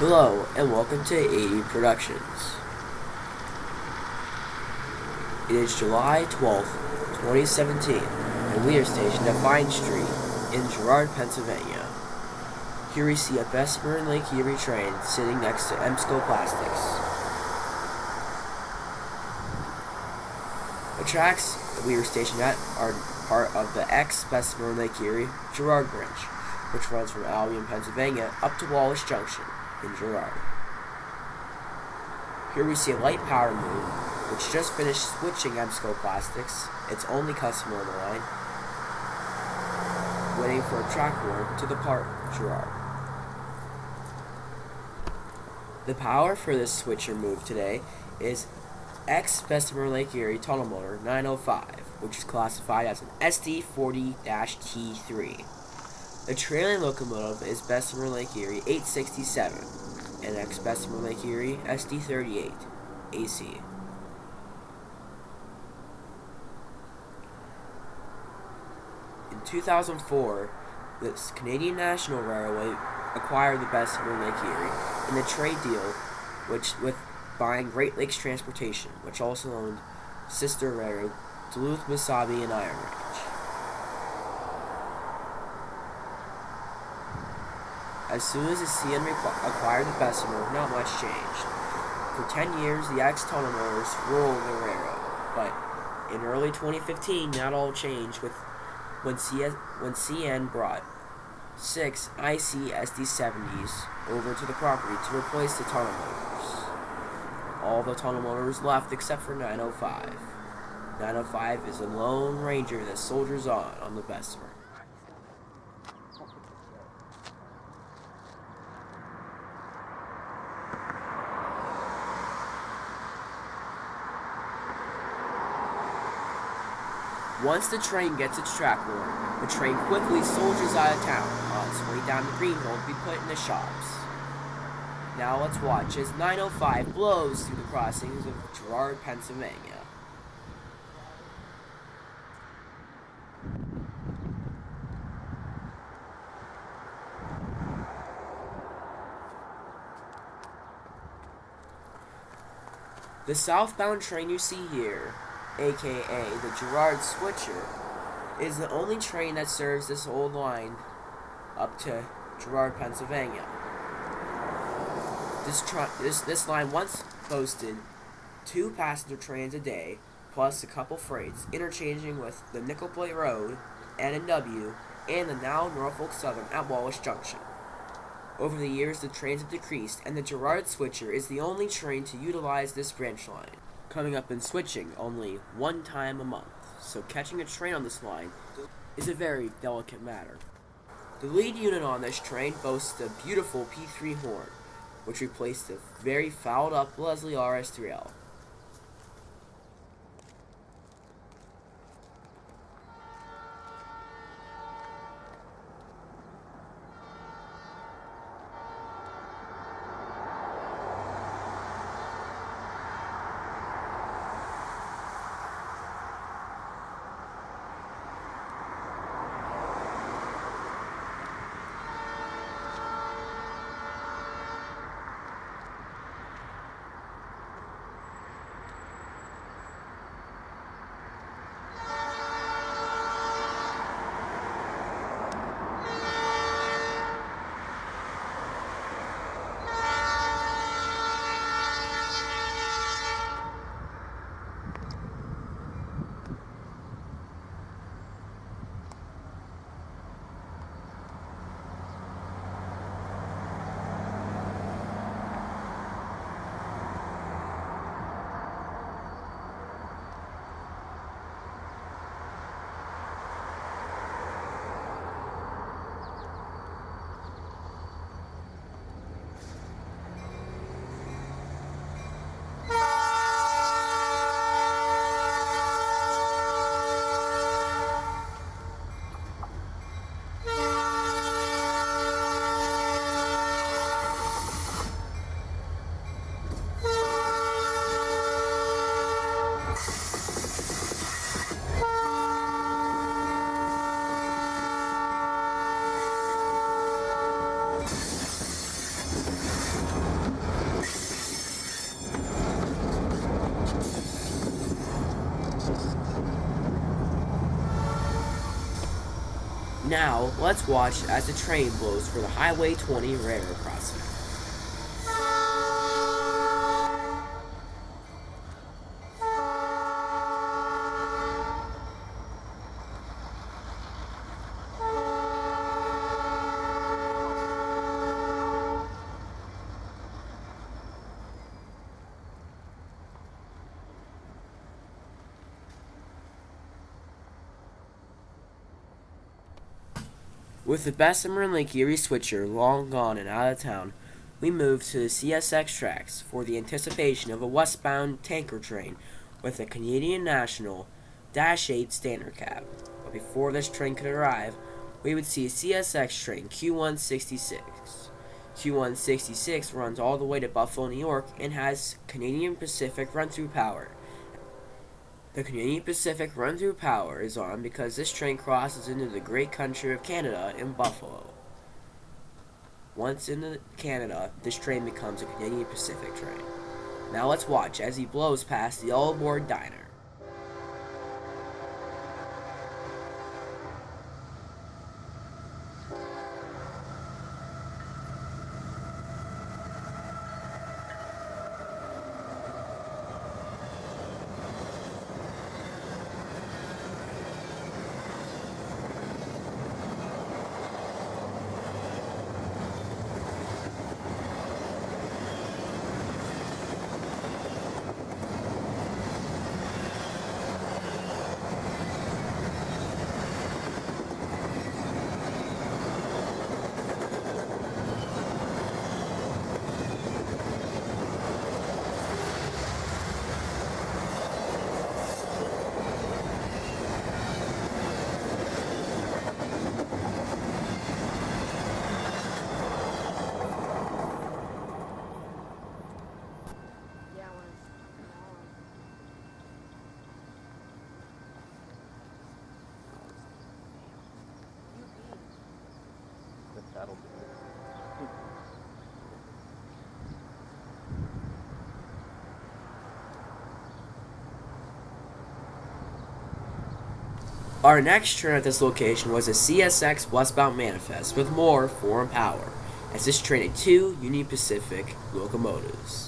Hello and welcome to AE Productions. It is July 12th, 2017, and we are stationed at Vine Street in Girard, Pennsylvania. Here we see a Bessemer and Lake Erie train sitting next to Emsco Plastics. The tracks that we are stationed at are part of the ex-Bessemer and Lake Erie Girard Branch, which runs from Albion, Pennsylvania up to Wallace Junction in Girard. Here we see a light power move, which just finished switching Emsco Plastics, its only customer on the line, waiting for a track work to depart Girard. The power for this switcher move today is ex-Bessemer Lake Erie tunnel motor 905, which is classified as an SD40-T3. The trailing locomotive is Bessemer Lake Erie 867 and ex-Bessemer Lake Erie SD38 AC. In 2004, the Canadian National Railway acquired the Bessemer Lake Erie in a trade deal with buying Great Lakes Transportation, which also owned sister railroad Duluth, Mesabi, and Iron Range. As soon as the CN acquired the Bessemer, not much changed. For 10 years, the ex-tunnel motors ruled the railroad, but in early 2015, that all changed when CN brought 6 IC SD70s over to the property to replace the tunnel motors. All the tunnel motors left except for 905. 905 is a lone ranger that soldiers on the Bessemer. Once the train gets its track worn, the train quickly soldiers out of town on its way down to Greenville to be put in the shops. Now let's watch as 905 blows through the crossings of Girard, Pennsylvania. The southbound train you see here, aka the Girard Switcher, is the only train that serves this old line up to Girard, Pennsylvania. This line once boasted 2 passenger trains a day, plus a couple freights, interchanging with the Nickel Plate Road, N&W, and the now Norfolk Southern at Wallace Junction. Over the years, the trains have decreased, and the Girard Switcher is the only train to utilize this branch line, coming up and switching only 1 time a month, so catching a train on this line is a very delicate matter. The lead unit on this train boasts a beautiful P3 horn, which replaced the very fouled up Leslie RS3L. Now, let's watch as the train blows for the Highway 20 railroad crossing. With the Bessemer and Lake Erie switcher long gone and out of town, we moved to the CSX tracks for the anticipation of a westbound tanker train with a Canadian National -8 standard cab. But before this train could arrive, we would see a CSX train Q166. Q166 runs all the way to Buffalo, New York and has Canadian Pacific run-through power. The Canadian Pacific run-through power is on because this train crosses into the great country of Canada in Buffalo. Once in Canada, this train becomes a Canadian Pacific train. Now let's watch as he blows past the all-aboard diner. That'll do it. Our next train at this location was a CSX westbound manifest with more foreign power, as this train had two Union Pacific locomotives.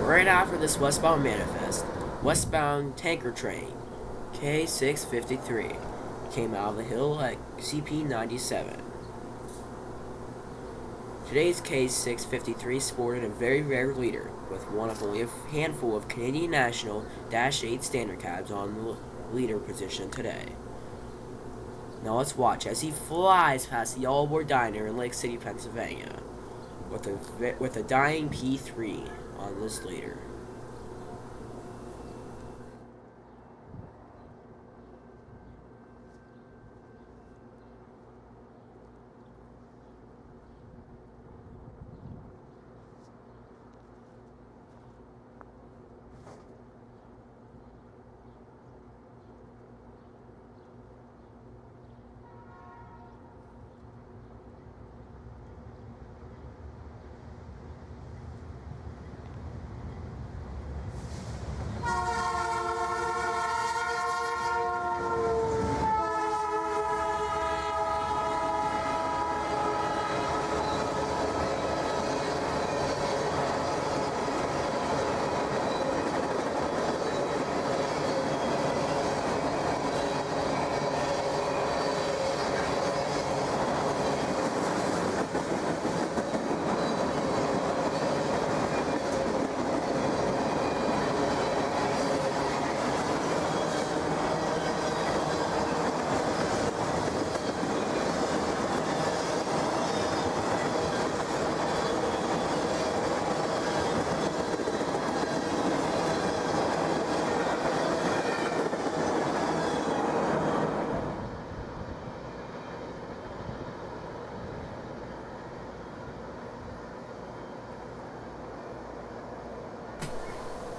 Right after this westbound manifest, westbound tanker train K653 came out of the hill at CP97. Today's K653 sported a very rare leader, with one of only a handful of Canadian National -8 standard cabs on the leader position today. Now let's watch as he flies past the all-aboard diner in Lake City, Pennsylvania, with a dying P3 on this leader.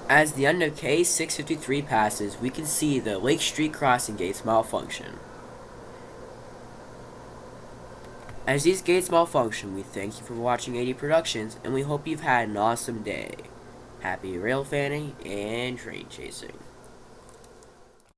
As the end of K653 passes, we can see the Lake Street crossing gates malfunction. As these gates malfunction, we thank you for watching AD Productions, and we hope you've had an awesome day. Happy rail fanning and train chasing.